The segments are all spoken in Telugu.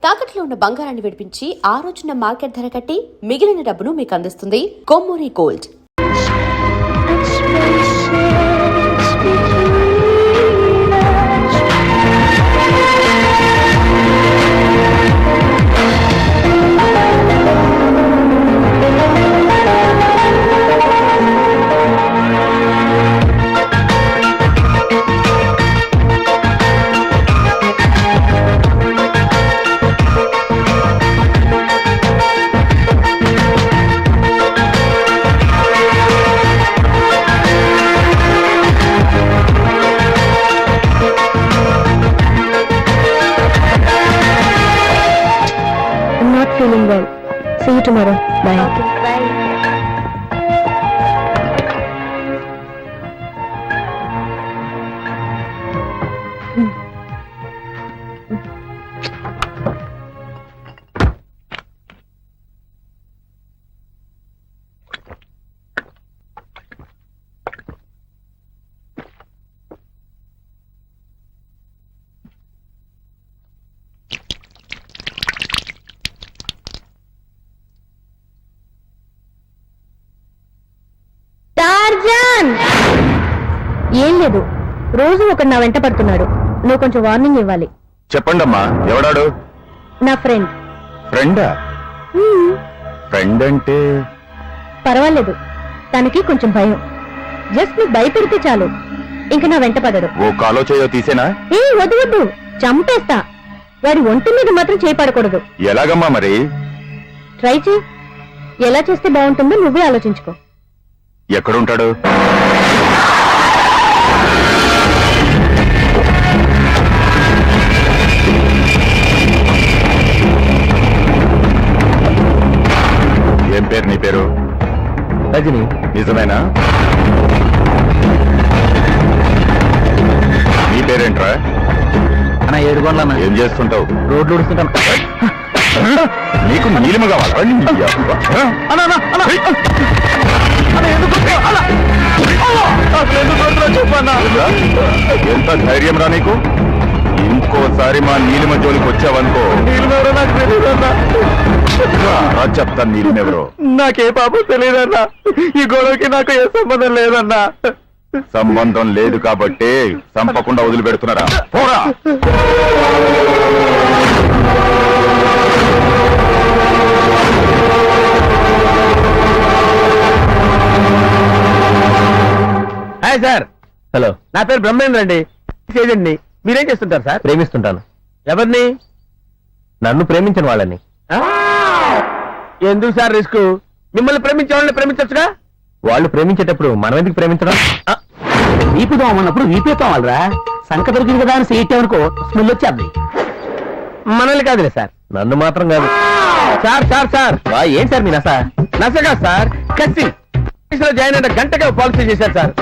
తాకట్లో ఉన్న బంగారాన్ని విడిపించి ఆ రోజున మార్కెట్ ధర కట్టి మిగిలిన డబ్బును మీకు అందిస్తుంది Kommuri gold. Feeling well. See you tomorrow. Bye. Okay, bye. ఏం లేదు, రోజు ఒకడు నా వెంట పడుతున్నాడు. నువ్వు కొంచెం వార్నింగ్ ఇవ్వాలి. చెప్పండమ్మా. ఎవడాడు? నా ఫ్రెండ్. ఫ్రెండా? ఫ్రెండ్ అంటే పర్వాలేదు, తనకి కొంచెం భయం. జస్ట్ నువ్వు భయపెడితే చాలు, ఇంక నా వెంట పడడు. ఓ కాలో చేయో తీసేనా? ఏ వద్దు వద్దు, చంపేస్తా. వాడి ఒంటి మీద మాత్రం చేయపడకూడదు. ఎలాగమ్మా మరి? ట్రై చేయి. ఎలా చేస్తే బాగుంటుందో నువ్వే ఆలోచించుకో. ఎక్కడుంటాడు? ఏం పేరు నీ పేరు? రజని. నిజమేనా? నీ పేరేంట్రా? అన్న 7 గొండ్లన్నా. ఏం చేస్తుంటావు? రోడ్లు ఉడుస్తుంటాను. నీకు నీలిమ కావాలా? ఎంత ధైర్యం రా నీకు? ఇంకోసారి మా నీలిమ జోలికి వచ్చావనుకో చెప్తాను. నీలిమెవరో నాకే పాపం తెలియదన్నా. ఈ గొడవకి నాకు ఏ సంబంధం లేదన్నా. సంబంధం లేదు కాబట్టి చంపకుండా వదిలిపెడుతున్నారా? పోరా. Hi sir. హలో, నా పేరు బ్రహ్మేంద్ర అండి. ఏజెంట్ని. మీరేం చేస్తుంటారు సార్? ప్రేమిస్తుంటాను. ఎవరిని? నన్ను ప్రేమించిన వాళ్ళని. ఎందుకు సార్ రిస్క్? మిమ్మల్ని ప్రేమించే వాళ్ళని ప్రేమించచ్చుగా. వాళ్ళు ప్రేమించేటప్పుడు మనం ఎందుకు ప్రేమించడం? వీపుదాం అన్నప్పుడు వీపేతాం వాళ్ళరా. సంక దొరికింది కదా అని చేయటనుకో స్మెల్ వచ్చేది. మనల్ని కాదులే సార్. నన్ను మాత్రం కాదు సార్. సార్ సార్ ఏం సార్ మీ నస? నసగా సార్, కసి. జాయిన్ అయిన గంటగా పాలసీ చేశారు సార్.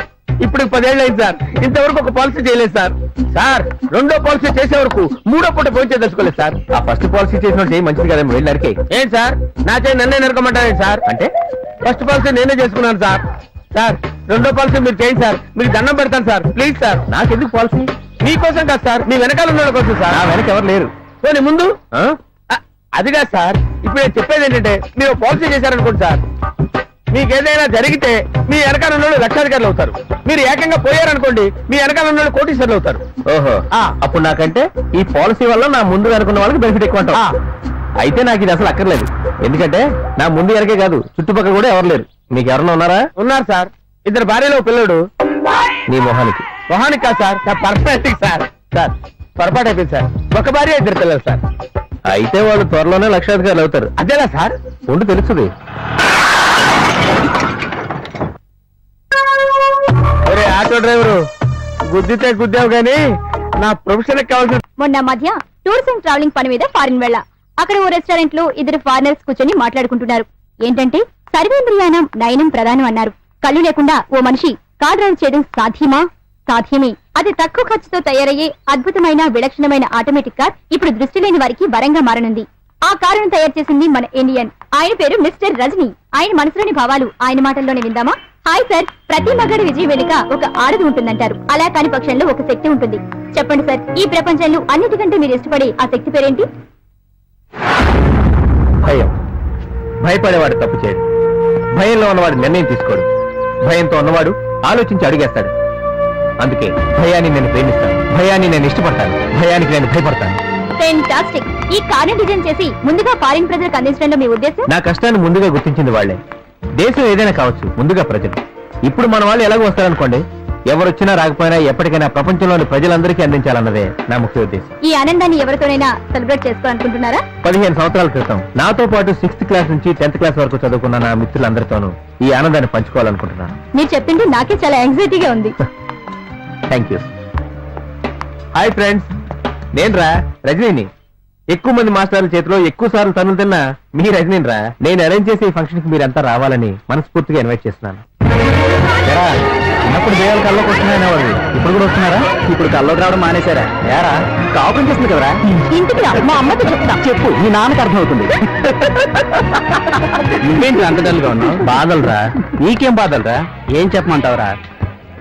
ఇప్పుడు 10 ఏళ్ళు అయింది సార్. ఇంతవరకు ఒక పాలసీ చేయలేదు సార్. సార్, 2వ పాలసీ చేసే వరకు 3వ పూట పోయించే తెలుసుకోలేదు సార్. ఆ ఫస్ట్ పాలసీ చేసిన చేయి మంచిది కదా, వెళ్ళి నరికే. ఏంటి సార్, నా చేయి నన్నే నరకమంటారేంటి సార్? అంటే ఫస్ట్ పాలసీ నేనే చేసుకున్నాను సార్. సార్, 2వ పాలసీ మీరు చేయండి సార్. మీకు దండం పెడతాను సార్, ప్లీజ్ సార్. నాకెందుకు పాలసీ? మీకోసం కాదు సార్, మీ వెనకాల ఉన్న వాళ్ళ కోసం సార్. నా వెనక ఎవరు లేరు. పోనీ ముందు అది కాదు సార్. ఇప్పుడు నేను చెప్పేది ఏంటంటే, మీరు పాలసీ చేశారనుకోండి సార్, మీకు ఏదైనా జరిగితే మీ వెనకాల ఉన్న వాళ్ళు లక్షాధికారులు అవుతారు. మీరు ఏకంగా పోయారనుకోండి, మీ వెనకాల ఉన్న వాళ్ళు కోటీశ్వరులు అవుతారు. ఓహో, అప్పుడు నాకంటే ఈ పాలసీ వల్ల నా ముందు అనుకున్న వాళ్ళకి బెనిఫిట్ ఎక్కువ అంటారు. అయితే నాకు ఇది అసలు అక్కర్లేదు. ఎందుకంటే నా ముందు వెనకే కాదు, చుట్టుపక్కల కూడా ఎవరు లేరు. మీకు ఎవరన్నా ఉన్నారా? ఉన్నారు సార్. 2 భార్యలో పిల్లడు. నీ మొహానికి? మొహానికి కాదు సార్, నా పర్సనాలిటీ సార్. సార్, పొరపాటు అయిపోయింది సార్. ఒక భార్య 2 పిల్లలు సార్. అయితే వాళ్ళు త్వరలోనే లక్షాధికారులు అవుతారు. అదేలా సార్? ఉండి తెలుస్తుంది. ఆటో డ్రైవరు, గుద్దితే గుద్దావు గానీ నా ప్రొఫెషన్ కావాల్సిన. మొన్న మధ్య టూర్స్ అండ్ ట్రావెలింగ్ పని మీద ఫారిన్ వెళ్ళా. అక్కడ ఓ రెస్టారెంట్ లో 2 ఫారినర్స్ కూర్చొని మాట్లాడుకుంటున్నారు. ఏంటంటే సర్వేంద్రియానం నయనం ప్రధానం అన్నారు. కళ్ళు లేకుండా ఓ మనిషి కార్ డ్రైవ్ చేయడం సాధ్యమా? సాధ్యమే. అది తక్కువ ఖర్చుతో తయారయ్యే అద్భుతమైన విలక్షణమైన ఆటోమేటిక్ కార్ ఇప్పుడు దృష్టి లేని వారికి వరంగా మారనుంది. ఆ కారును తయారు చేసింది మన ఇండియన్. ఆయన పేరు మిస్టర్ రజనీ. ఆయన మనసులోని భావాలు ఆయన మాటల్లోనే విందామా? హాయ్ సార్, ప్రతి మగాడి విజయం వెనుక ఒక ఆడది ఉంటుందంటారు. అలా కాని పక్షంలో ఒక శక్తి ఉంటుంది. చెప్పండి సార్, ఈ ప్రపంచంలో అన్నిటికంటే మీరు ఇష్టపడే ఆ శక్తి పేరేంటి? భయపడేవాడు తప్పు చేయడు, భయంలో ఉన్నవాడు నిర్ణయం తీసుకోడు, భయంతో ఉన్నవాడు ఆలోచించి అడిగేస్తాడు. అందుకే భయాన్ని నేను ప్రేమిస్తాను, భయాన్ని నేను ఇష్టపడతాను, భయానికి నేను భయపడతాను. ఫెంటాస్టిక్. ఈ కార్ని డిజైన్ చేసి ముందుగా ఫారిన్ ప్రజలకు అందించడంలో మీ ఉద్దేశం? నా కష్టాన్ని ముందుగా గుర్తించింది వాళ్లే. దేశం ఏదైనా కావచ్చు, ముందుగా ప్రజలు. ఇప్పుడు మన వాళ్ళు ఎలాగో వస్తారనుకోండి, ఎవరొచ్చినా రాకపోయినా ఎప్పటికైనా ప్రపంచంలోని ప్రజలందరికీ అందించాలన్నదే నా ముఖ్య ఉద్దేశం. ఈ ఆనందాన్ని ఎవరితోనైనా సెలబ్రేట్ చేసుకోవాలనుకుంటున్నారా? 15 సంవత్సరాల క్రితం నాతో పాటు 6th క్లాస్ నుంచి 10th క్లాస్ వరకు చదువుకున్న నా మిత్రులందరితోనూ ఈ ఆనందాన్ని పంచుకోవాలనుకుంటున్నాను. మీరు చెప్పింది నాకే చాలా యాంగ్జైటీగా ఉంది. Thank you. హాయ్ ఫ్రెండ్స్, నేను రా రజనీని. ఎక్కువ మంది మాస్టర్ల చేతిలో ఎక్కువ సార్లు తనులు తిన్నా మీ రజనీని రా. నేను అరేంజ్ చేసే ఈ ఫంక్షన్ కి మీరంతా రావాలని మనస్ఫూర్తిగా ఇన్వైట్ చేస్తున్నాను. ఎరా, చిన్నప్పుడు దేవాల కల్లోకి వస్తున్నాయనే వాళ్ళు ఇప్పుడు కూడా వస్తున్నారా? ఇప్పుడు కల్లోకి రావడం మానేశారా? యారా కాపురం చేస్తుంది కదరా? ఇంటికి రా, మా అమ్మతో చెప్తా. చెప్పు, మీ నాన్నకు అర్థమవుతుంది. నువ్వేంటి అంత డల్గా ఉన్నావు? బాధలురా. నీకేం బాధలురా? ఏం చెప్పమంటావురా?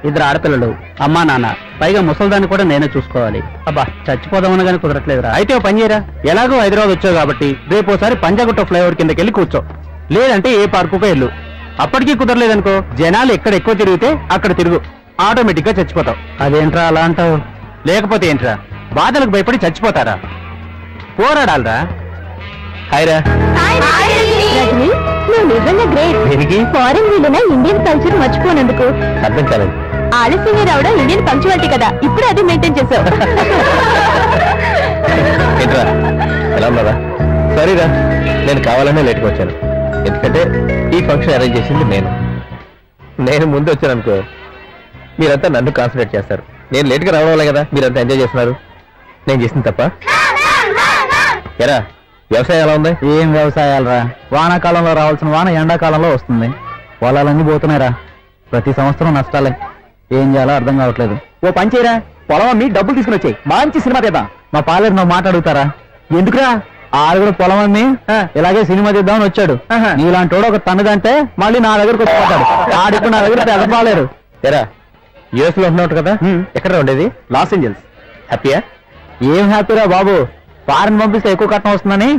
2 ఆడపిల్లలు, అమ్మా నాన్న, పైగా ముసల్దాన్ని కూడా నేనే చూసుకోవాలి. అబ్బా, చచ్చిపోదామని కానీ కుదరట్లేదురా. అయితే ఓ పని చేయరా, ఎలాగో హైదరాబాద్ వచ్చావు కాబట్టి రేపోసారి పంజాగుట్ట ఫ్లైఓవర్ కిందకి వెళ్ళి కూర్చో, లేదంటే ఏ పార్కుకో వెళ్ళు. అప్పటికీ కుదరలేదనుకో, జనాలు ఎక్కడ ఎక్కువ తిరిగితే అక్కడ తిరుగు, ఆటోమేటిక్ గా చచ్చిపోతావు. అదేంట్రా అలా అంటావు? లేకపోతే ఏంట్రా, బాధలకు భయపడి చచ్చిపోతారా? పోరాడాలరా. హాయ్రా. రజనీ, నువ్వు నిజంగా గ్రేట్. దేనికి? ఫారిన్ వీళ్ళైనా ఇండియన్ కల్చర్ మర్చిపోనందుకు. అర్థం కాలేదు. ఆలస్యంగా రావడం ఇండియన్ పంక్చువాలిటీ కదా, ఇప్పుడు అది మెయింటైన్ చేసావు. ఏంట్రా, ఎలా ఉన్నారా? సరేరా, నేను కావాలనే లేట్గా వచ్చాను. ఎందుకంటే ఈ ఫంక్షన్ అరేంజ్ చేసింది నేను ముందు వచ్చాను అనుకో, మీరంతా నన్ను కాన్సన్ట్రేట్ చేస్తారు. నేను లేట్గా రావడం కదా మీరంతా ఎంజాయ్ చేస్తున్నారు. నేను చేసింది తప్ప? ఎరా, వ్యవసాయం ఎలా ఉంది? ఏం వ్యవసాయాలరా, వానాకాలంలో రావాల్సిన వాన ఎండాకాలంలో వస్తుంది. పొలాలన్నీ పోతున్నాయిరా, ప్రతి సంవత్సరం నష్టాలే. ఏం చేయాలో అర్థం కావట్లేదు. ఓ పని చేయరా, పొలం అమ్మి డబ్బులు తీసుకుని వచ్చాయి, మంచి సినిమా తీద్దాం. మా పాలేరు నువ్వు మాట్లాడుతారా? ఎందుకురా? ఆరుగురు పొలం అమ్మి ఇలాగే సినిమా తీద్దామని వచ్చాడు. నీలాంటి ఒక తన్నదంటే మళ్ళీ నా దగ్గరకు వచ్చిపోతాడు. ఆడిప్పుడు నా దగ్గర తెలపాలేరు. ఎరా, యుఎస్ లో ఉంటున్నావు కదా? ఎక్కడ ఉండేది? Los Angeles. హ్యాపీయా? ఏం హ్యాపీరా బాబు, ఫారెన్ పంపిస్తే ఎక్కువ కట్నం వస్తుందని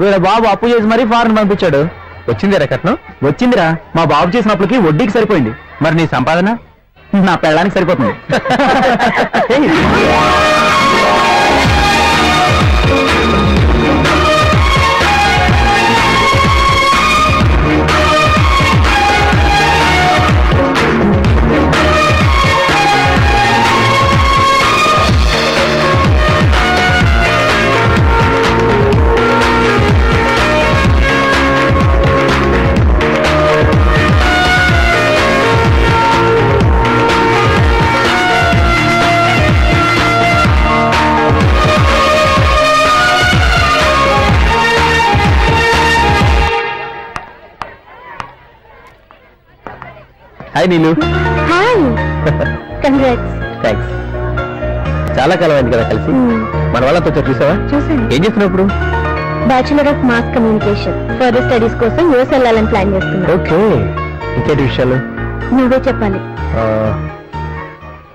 వీళ్ళ బాబు అప్పు చేసి మరీ ఫారెన్ పంపించాడు. వచ్చిందిరా కట్నం? వచ్చిందిరా, మా బాబు చేసిన అప్పులకి వడ్డీకి సరిపోయింది. మరి నీ సంపాదన? నా పెళ్ళడానికి సరిపోతుంది. Hi Neelu. Hi, congrats. Thanks. చాలా కాలం అయింది కదా కలిసి. మన వాళ్ళతో వచ్చి చూసావా? చూసాను. ఏం చేస్తున్నావు ఇప్పుడు? Bachelor of mass communication. Further studies కోసం యూఎస్ వెళ్ళాలని ప్లాన్ చేస్తున్నా. ఓకే, ఇంకేంటి విషయాలు? నువ్వే చెప్పాలి.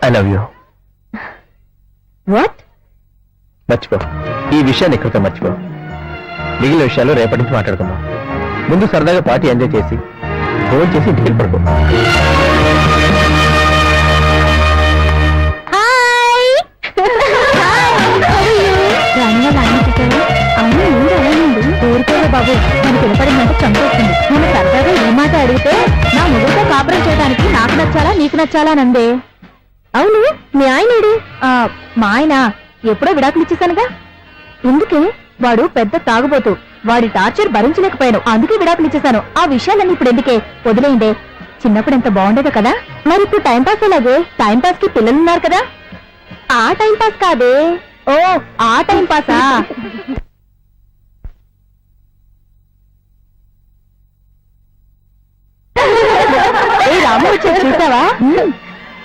I love you. వాట్? మర్చిపో, ఈ విషయాన్ని ఎక్కడితో మర్చిపో. మిగిలిన విషయాలు రేపటి నుంచి మాట్లాడుకుందాం. ముందు సరదాగా పార్టీ ఎంజాయ్ చేసి ఫోన్ చేసి ఇంటికి పడుకో. హాయ్. ఊరుకోవే బాబు, మనకి వినపడిందంటే చంపేస్తుంది. నేను సరదాగా ఈ మాట అడిగితే నా మొదట కాపురం చేయడానికి నాకు నచ్చాలా నీకు నచ్చాలా నందే. అవును, మీ ఆయనేడు? మా ఆయన ఎప్పుడో విడాకులు ఇచ్చేసానుగా. ఎందుకే? వాడు పెద్ద తాగుబోతు, వాడి టార్చర్ భరించలేకపోయాను, అందుకే విడాకులు ఇచ్చేసాను. ఆ విషయాలన్నీ ఇప్పుడు ఎందుకే, వదిలేయండి. చిన్నప్పుడు ఎంత బాగుండేదో కదా. మరి ఇప్పుడు టైంపాస్ ఎలాగే? టైంపాస్ కి పిల్లలున్నారు కదా. ఆ టైంపాస్ కాదే. ఓ, ఆ టైంపాసా? ఏ రాము, వచ్చి చూసావా?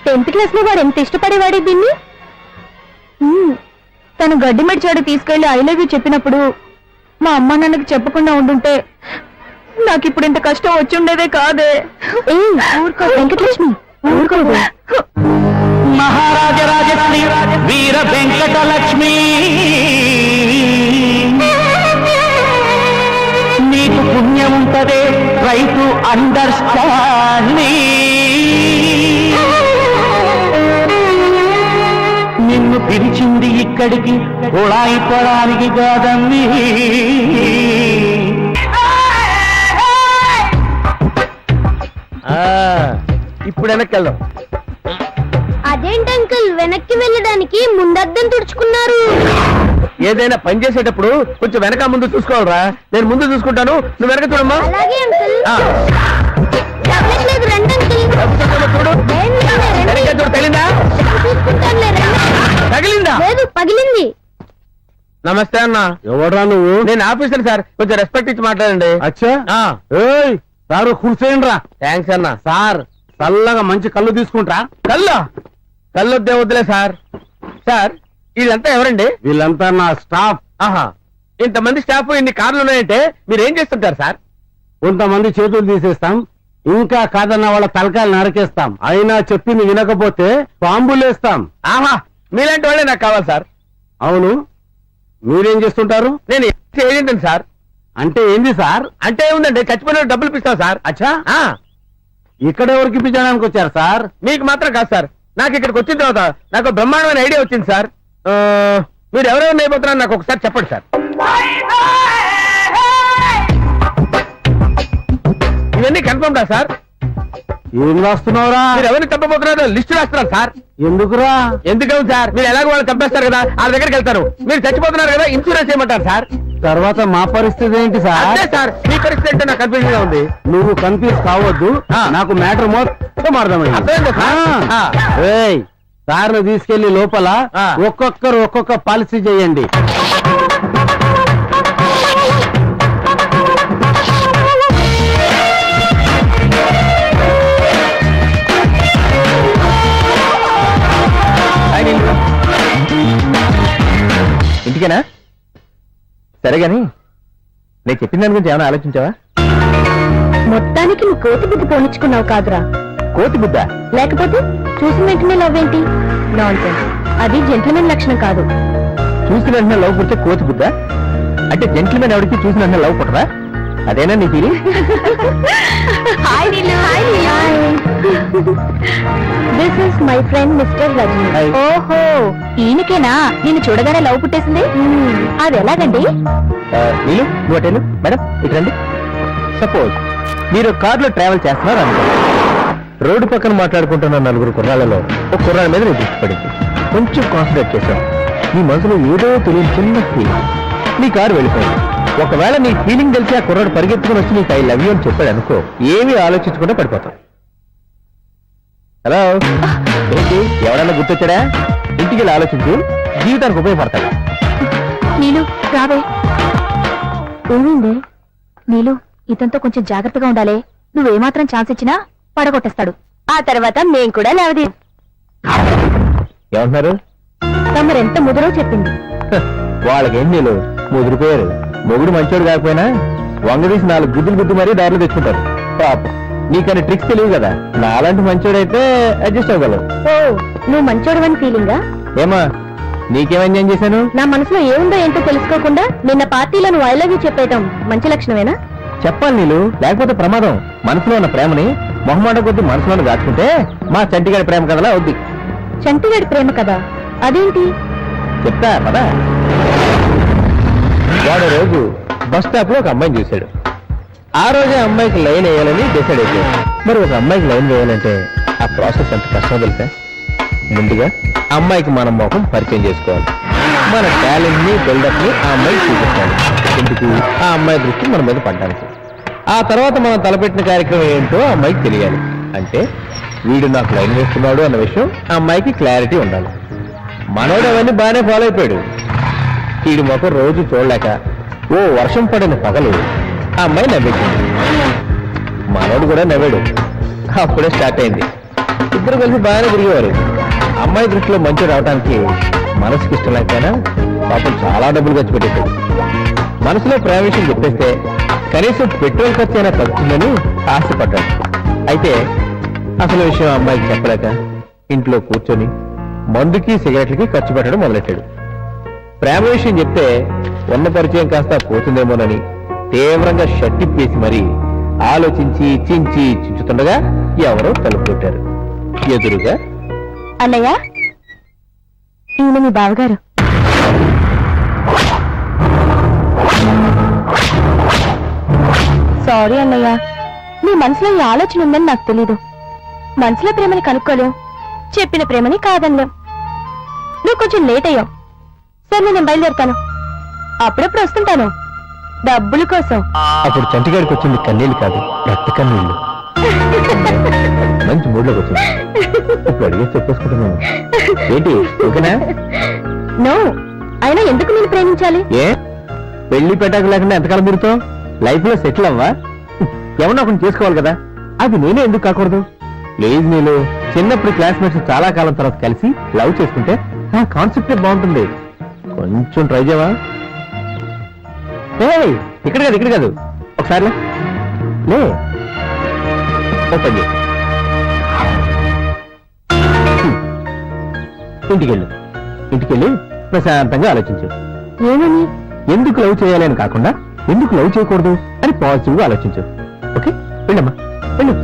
10th క్లాస్ లో వాడు ఎంత ఇష్టపడేవాడే దీన్ని. తను గడ్డి మెడిచాడు తీసుకెళ్లి ఐ లవ్ యూ చెప్పినప్పుడు మా అమ్మ నాన్నకి చెప్పకుండా ఉండుంటే నాకు ఇప్పుడు ఇంత కష్టం వచ్చుండేదే కాదే. ఊరుకో వెంకటలక్ష్మి, ఊరుకోదు. మహారాజరాజశ్రీ వీర వెంకటలక్ష్మి నీ నీకు పుణ్యం ఉంటదే రైతు అండర్స్టాండింగ్. నిన్ను పిలిచింది ఇక్కడికి ఉడాయిపోవడానికి కాదమ్మి. ఇప్పుడు వెనక్కి వెళ్దాం. అదేంటి అంకుల్ వెనక్కి వెళ్ళడానికి ముందద్దం తుడుచుకున్నారు? ఏదైనా పని చేసేటప్పుడు కొంచెం వెనక ముందు చూసుకోవాలరా. నేను ముందు చూసుకుంటాను, నువ్వు వెనక చూడమ్మా. అలాగే అంకుల్. ఆ, తగ్గట్లేదు, రండి అంకుల్. చూడు వెనక చూడు. తగిలిందా? చూసుకుంటానులే, రండి. తగిలిందా? లేదు, పగిలింది. నమస్తే అన్న. ఎవడరా నువ్వు? నేను ఆఫీసర్ సార్, కొంచెం రెస్పెక్ట్ ఇచ్చి మాట్లాడండి. అచ్చా సారు కూర్చోండి రా. థ్యాంక్స్ అన్న. సార్ చల్లగా మంచి కళ్ళు తీసుకుంటా. కళ్ళు వద్దే వద్దులే సార్. సార్ వీళ్ళంతా ఎవరండి? వీళ్ళంతా నా స్టాఫ్. ఆహా, ఇంతమంది స్టాఫ్, ఇన్ని కార్లు ఉన్నాయంటే మీరు ఏం చేస్తుంటారు సార్? కొంతమంది చేతులు తీసేస్తాం, ఇంకా కాదన్న వాళ్ళ తలకాయలు నరికేస్తాం. అయినా చెప్పింది వినకపోతే బాంబులేస్తాం. ఆహా, మీలాంటి వాళ్ళే నాకు కావాలి సార్. అవును, మీరేం చేస్తుంటారు? నేను ఏజెంట్ సార్. అంటే ఏంది సార్? అంటే ఏముందండి, చచ్చిపోయిన డబ్బులు ఇప్పిస్తాం సార్. అచ్చా, ఇక్కడ ఎవరికి ఇప్పించడానికి వచ్చారు సార్? మీకు మాత్రం కాదు సార్, నాకు ఇక్కడికి వచ్చిన తర్వాత నాకు బ్రహ్మాండమైన ఐడియా వచ్చింది సార్. మీరు ఎవరెవరిని అయిపోతున్నారో నాకు ఒకసారి చెప్పండి సార్. ఇవన్నీ కన్ఫర్మ్ రా సార్? ఏం రాస్తున్నావురా? మీరు ఎవరిని తప్పబోతున్నారో లిస్టు రాస్తున్నారు సార్. ఎందుకురా? ఎందుకవు సార్, మీరు ఎలాగో వాళ్ళు చంపేస్తారు కదా, వాళ్ళ దగ్గరికి వెళ్తారు. మీరు చచ్చిపోతున్నారు కదా, ఇన్సూరెన్స్ చేయమంటారు సార్. తర్వాత మా పరిస్థితి ఏంటి సార్? అదే సార్, మీ పరిస్థితి ఏంటో నాకు కన్ఫ్యూజన్ గా ఉంది. నువ్వు కన్ఫ్యూజ్ కావద్దు, నాకు మ్యాటర్ మొత్తం అర్థమైంది. సార్ను తీసుకెళ్లి లోపల ఒక్కొక్కరు ఒక్కొక్క పాలసీ చేయండి. ఇంటికేనా? సరే గాని నేను చెప్పిన దాని గురించి ఏమైనా ఆలోచించావా? మొత్తానికి నువ్వు కోతి బుద్ధి పోనిచ్చుకున్నావు కాదురా. కోతి బుద్ధ? లేకపోతే చూసిన వెంటనే లవ్ ఏంటి? నాన్సెన్స్. అది జెంట్లమెన్ లక్షణం కాదు. చూసిన వెంటనే లవ్ పుడితే కోతి బుద్ధ? అంటే జెంట్లమెన్ ఎవరికి చూసిన వెంటనే లవ్ పుట్టరా? అదేనా నీ ఫీలింగ్? Hi Neelu. Hi this is my friend mister Rajani. Hi. ఓహో, ఈయనకేనా నిన్ను చూడగానే లవ్ పుట్టేసింది? అది ఎలాగండి? నీళ్ళు నువ్వు అటేను. మేడం ఇటు రండి. సపోజ్ మీరు కార్లో ట్రావెల్ చేస్తున్నారు అనుకో. రోడ్డు పక్కన మాట్లాడుకుంటున్న నలుగురు కుర్రాళ్ళలో ఒక కుర్రాళ్ళ మీద నేను దృష్టి పడింది. కొంచెం కాన్సన్ట్రేట్ చేశాను. నీ మనసులో ఏదో తెలియని చిన్న ఫీలింగ్. నీ కారు వెళ్ళిపోయింది. ఒకవేళ నీ ఫీలింగ్ తెలిసి ఆ కుర్రాడు పరిగెత్తుకుని వచ్చి నీకు ఐ లవ్ యూ అని చెప్పాడు అనుకో, ఏమీ ఆలోచించకుండా పడిపోతాం. హలో, ఏంటి ఎవడన్నా గుర్తొచ్చాడా? ఇంటికి వెళ్ళి ఆలోచించు, జీవితానికి ఉపయోగపడతాడు. నీలు రావే. ఏమైంది? నీలు, ఇతనితో కొంచెం జాగ్రత్తగా ఉండాలి. నువ్వేమాత్రం ఛాన్స్ ఇచ్చినా పడగొట్టేస్తాడు. ఆ తర్వాత మేం కూడా లేవది. ఏమంటున్నారు? తమరెంత ముదురో చెప్పింది. వాళ్ళకేం నీళ్ళు ముదిరిపోయారు. మొగుడు మంచోడు కాకపోయినా వంగదీసి 4 గుద్దులు గుద్దు మరీ దారిలో తెచ్చుకుంటారు. పాప నీకని ట్రిక్స్ తెలియదు కదా. నాలాంటి మంచోడైతే అడ్జస్ట్ అవ్వగలవు. ఓ, నువ్వు మంచోడవని ఫీలింగా? ఏమా నీకేం చేశాను? నా మనసులో ఏముందో ఏంటో తెలుసుకోకుండా నిన్న పార్టీలో నువ్వు ఐ లవ్ యూ చెప్పేయటం మంచి లక్షణమేనా? చెప్పాలి నీళ్ళు, లేకపోతే ప్రమాదం. మనసులో ఉన్న ప్రేమని మొహమాట కొద్ది మనసులో దాచుకుంటే మా చంటిగాడి ప్రేమ కథలా అవుద్ది. చంటిగాడి ప్రేమ కదా? అదేంటి? చెప్తా కదా. వాడు రోజు బస్ స్టాప్ లో ఒక అమ్మాయిని చూశాడు. ఆ రోజే అమ్మాయికి లైన్ వేయాలని డిసైడ్ అయిపోయాడు. మరి ఒక అమ్మాయికి లైన్ వేయాలంటే ఆ ప్రాసెస్ ఎంత కష్టమో తెలుసా? ముందుగా అమ్మాయికి మన మొహం పరిచయం చేసుకోవాలి. మన టాలెంట్ ని బిల్డప్ ని ఆ అమ్మాయికి చూపించాలి. ఎందుకు? ఆ అమ్మాయి దృష్టి మన మీద పడ్డానికి. ఆ తర్వాత మనం తలపెట్టిన కార్యక్రమం ఏంటో ఆ అమ్మాయికి తెలియాలి. అంటే వీడు నాకు లైన్ వేస్తున్నాడు అన్న విషయం ఆ అమ్మాయికి క్లారిటీ ఉండాలి. మనోడు అవన్నీ బాగానే ఫాలో అయిపోయాడు. వీడి మొక్క రోజు చూడలేక ఓ వర్షం పడిన పగలు ఆ అమ్మాయి నవ్వేసింది. మనోడు కూడా నవ్వాడు. అప్పుడే స్టార్ట్ అయింది. ఇద్దరు కలిసి బాగానే తిరిగేవారు. అమ్మాయి దృష్టిలో మంచి రావడానికి మనసుకి ఇష్టం లేకపోయినా పాపం చాలా డబ్బులు ఖర్చు పెట్టేశాడు. మనసులో ప్రేమ విషయం చెప్పేస్తే కనీసం పెట్రోల్ ఖర్చు అయినా తగ్గుతుందని ఆశపడ్డాడు. అయితే అసలు విషయం అమ్మాయికి చెప్పలేక ఇంట్లో కూర్చొని మందుకి సిగరెట్లకి ఖర్చు పెట్టడం మొదలెట్టాడు. ప్రేమ విషయం చెప్తే ఉన్న పరిచయం కాస్త పోతుందేమోనని తీవ్రంగా షట్టిప్పేసి మరి ఆలోచించి చించి చించుతుండగా ఎవరో తలుపు కొట్టారు. ఎదురుగా అన్నయ్య, ఈయన మీ బావగారు. సారీ అన్నయ్య, నీ మనసులో ఈ ఆలోచన ఉందని నాకు తెలీదు. మనసులో ప్రేమని కనుక్కోలేం, చెప్పిన ప్రేమని కాదనలేం. నువ్వు కొంచెం లేట్ అయ్యావు. సరే, నేను బయలుదేరుతాను. అప్పుడప్పుడు వస్తుంటాను డబ్బుల కోసం. అప్పుడు చంటిగాడికి వచ్చింది కన్నీళ్ళు కాదు, రక్త కన్నీళ్ళు. మంచి మూడ్లోకి వచ్చింది. ఇప్పుడు అడిగే చెప్పేసుకుంటున్నాను. ఏంటి ఓకేనా? నో, అయినా ఎందుకు నేను ప్రేమించాలి? ఏ పెళ్లి పెట్టాక లేకుండా ఎంతకాలం తిరుగుతావు? లైఫ్ లో సెటిల్ అవ్వా? ఎవరినో ఒకరిని చేసుకోవాలి కదా, అది నేనే ఎందుకు కాకూడదు? లేదు, నేను చిన్నప్పుడు క్లాస్మేట్స్ చాలా కాలం తర్వాత కలిసి లవ్ చేసుకుంటే ఆ కాన్సెప్టే బాగుంటుంది. కొంచెం ట్రై చేయవా? ఇక్కడ కాదు ఒకసారి లే ఓపెన్ చేయి. ఇంటికెళ్ళి ప్రశాంతంగా ఆలోచించు. ఏమని? ఎందుకు లవ్ చేయాలి అని కాకుండా ఎందుకు లవ్ చేయకూడదు అని పాజిటివ్ గా ఆలోచించు. ఓకే, వెళ్ళమ్మా వెళ్ళు.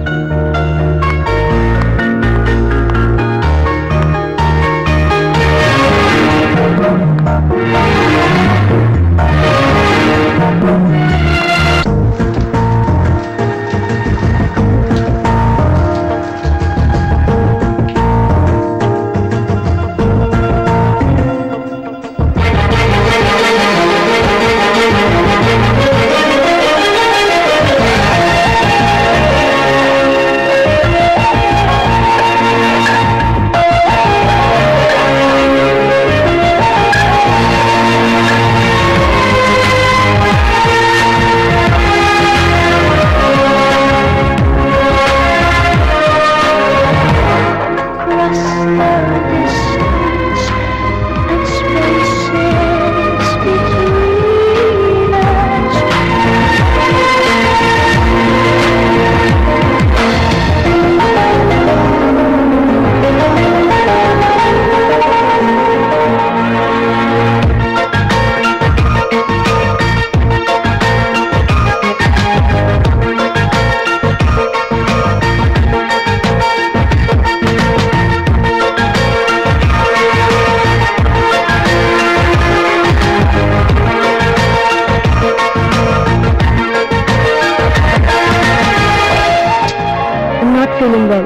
Feeling well.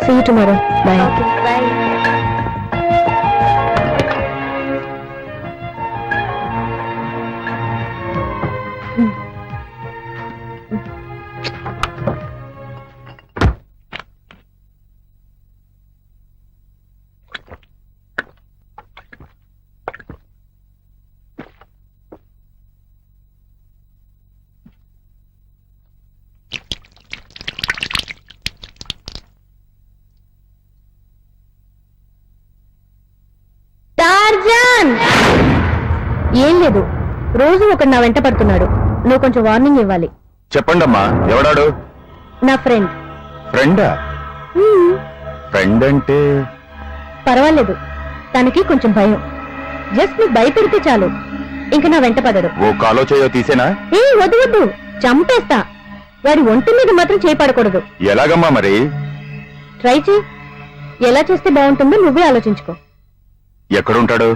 See you tomorrow. Bye. Bye. ఏం లేదు, రోజు ఒకడు నా వెంట పడుతున్నాడు. నువ్వు కొంచెం వార్నింగ్ ఇవ్వాలి. చెప్పండమ్మా, ఎవడాడు? నా ఫ్రెండ్. ఫ్రెండా? ఫ్రెండ్ అంటే పర్వాలేదు, తనకి కొంచెం భయం. జస్ట్ నువ్వు భయపెడితే చాలు, ఇంక నా వెంట పడడు. ఓ కాలో చేయో తీసేనా? ఏ వద్దు వద్దు, చంపేస్తా. వాడి ఒంటి మీద మాత్రం చేయపడకూడదు. ఎలాగమ్మా మరి? ట్రై చేయి. ఎలా చేస్తే బాగుంటుందో నువ్వే ఆలోచించుకో. ఎక్కడుంటాడు?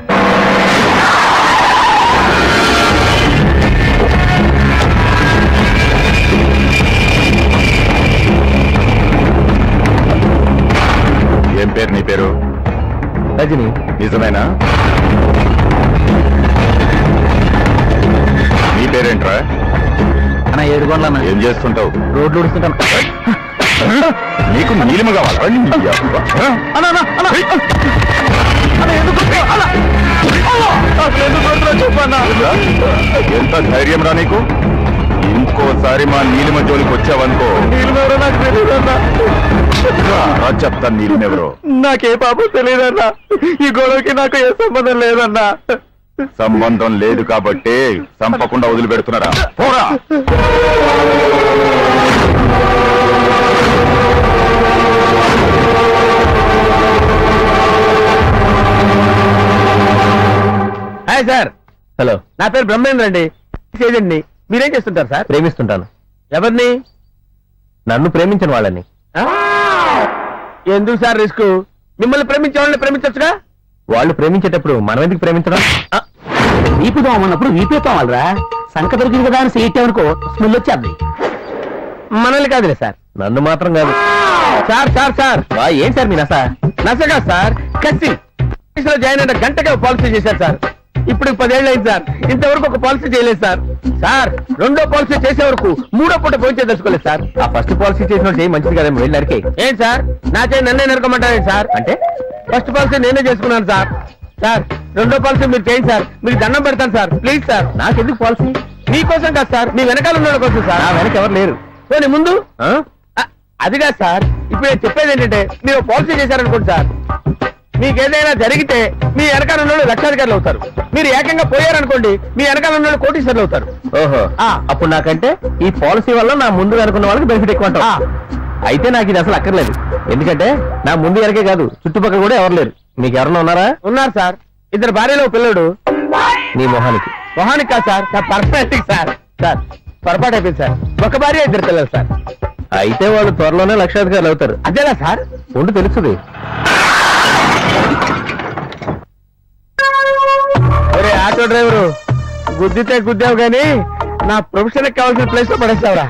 ఏం పేరు నీ పేరు? రజని. నిజమేనా? నీ పేరేంట్రా? అన్న 7 గంటలన్నా. ఏం చేస్తుంటావు? రోడ్లు ఉడుస్తుంటాను. నీకు నీలిమ కావాలా? ఎంత ధైర్యం రా నీకు? ఇంకోసారి మా నీలిమ జోలికి వచ్చావనుకో, చెప్తాను నీలిమెవరో. నాకే పాపం తెలియదన్నా, ఈ గొడవకి నాకు ఏ సంబంధం లేదన్నా. సంబంధం లేదు కాబట్టి చంపకుండా వదిలిపెడుతున్నారా? పోరా. Hi sir. హలో, నా పేరు బ్రహ్మేంద్ర అండి, ఏజెంట్ని. మీరేం చేస్తుంటారు సార్? ప్రేమిస్తుంటాను. ఎవరిని? నన్ను ప్రేమించిన వాళ్ళని. ఆ? ఎందుకు సార్ రిస్క్? మిమ్మల్ని ప్రేమించే వాళ్ళని ప్రేమించొచ్చుగా. వాళ్ళు ప్రేమించేటప్పుడు మనం ఎందుకు ప్రేమించడం? వీపు దోమన్నప్పుడు వీపే తోమాలరా. సంక దొరికింది కదా అని సీట్టామనుకో స్మెల్ వచ్చేద్ది. మనల్ని కాదులే సార్. నన్ను మాత్రం కాదు. సార్ సార్ సార్ ఏం సార్ మీ నస? నసగా సార్ కసి లో జాయిన్ అయిన గంటగా పాలసీ చేశారు సార్. ఇప్పుడు 10 ఏళ్ళు అయింది సార్, ఇంతవరకు ఒక పాలసీ చేయలేదు సార్. సార్ రెండో పాలసీ చేసే వరకు మూడో పూట పోయించే తెలుసుకోలేదు సార్. ఆ ఫస్ట్ పాలసీ చేసిన చేయి మంచిది కదేమో, వెళ్ళి నరికే. ఏం సార్ నా చేయి నన్నే నరకమంటారేంటి సార్? అంటే ఫస్ట్ పాలసీ నేనే చేసుకున్నాను సార్. సార్ రెండో పాలసీ మీరు చేయండి సార్, మీకు దండం పెడతాను సార్ ప్లీజ్ సార్. నాకెందుకు పాలసీ? మీకోసం కాదు సార్, మీ వెనకాల ఉన్న వాళ్ళ కోసం సార్. నా వెనక ఎవరు లేరు. పోనీ ముందు ఆ? అది కాదు సార్, ఇప్పుడు నేను చెప్పేది ఏంటంటే మీరు పాలసీ చేశారనుకోండి సార్, మీకు ఏదైనా జరిగితే మీ వెనకాల ఉన్న వాళ్ళు లక్షాధికారులు అవుతారు. మీరు ఏకంగా పోయారనుకోండి మీ వెనకాల ఉన్న వాళ్ళు కోటీశ్వరులు అవుతారు. ఓహో, అప్పుడు నాకంటే ఈ పాలసీ వల్ల నా ముందు అనుకున్న వాళ్ళకి బెనిఫిట్ ఎక్కువ అంటావు. అయితే నాకు ఇది అసలు అక్కర్లేదు. ఎందుకంటే నా ముందు వెనకే కాదు, చుట్టుపక్కల కూడా ఎవరు లేరు. మీకు ఎవరన్నా ఉన్నారా? ఉన్నారు సార్, 2 భార్యలో పిల్లడు. నీ మొహానికి. మొహానికి కాదు సార్, నా పర్సనాలిటీ సార్. సార్ పొరపాటు అయిపోయింది సార్, ఒక భార్య 2 పిల్లలు సార్. అయితే వాళ్ళు త్వరలోనే లక్షాధికారులు అవుతారు. అదేలా సార్? ఉండి తెలుస్తుంది. ఒరే ఆటో డ్రైవరు, గుద్దితే గుద్దావు గానీ నా ప్రొఫెషన్ కావాల్సిన ప్లేస్ లో పడేస్తావురా.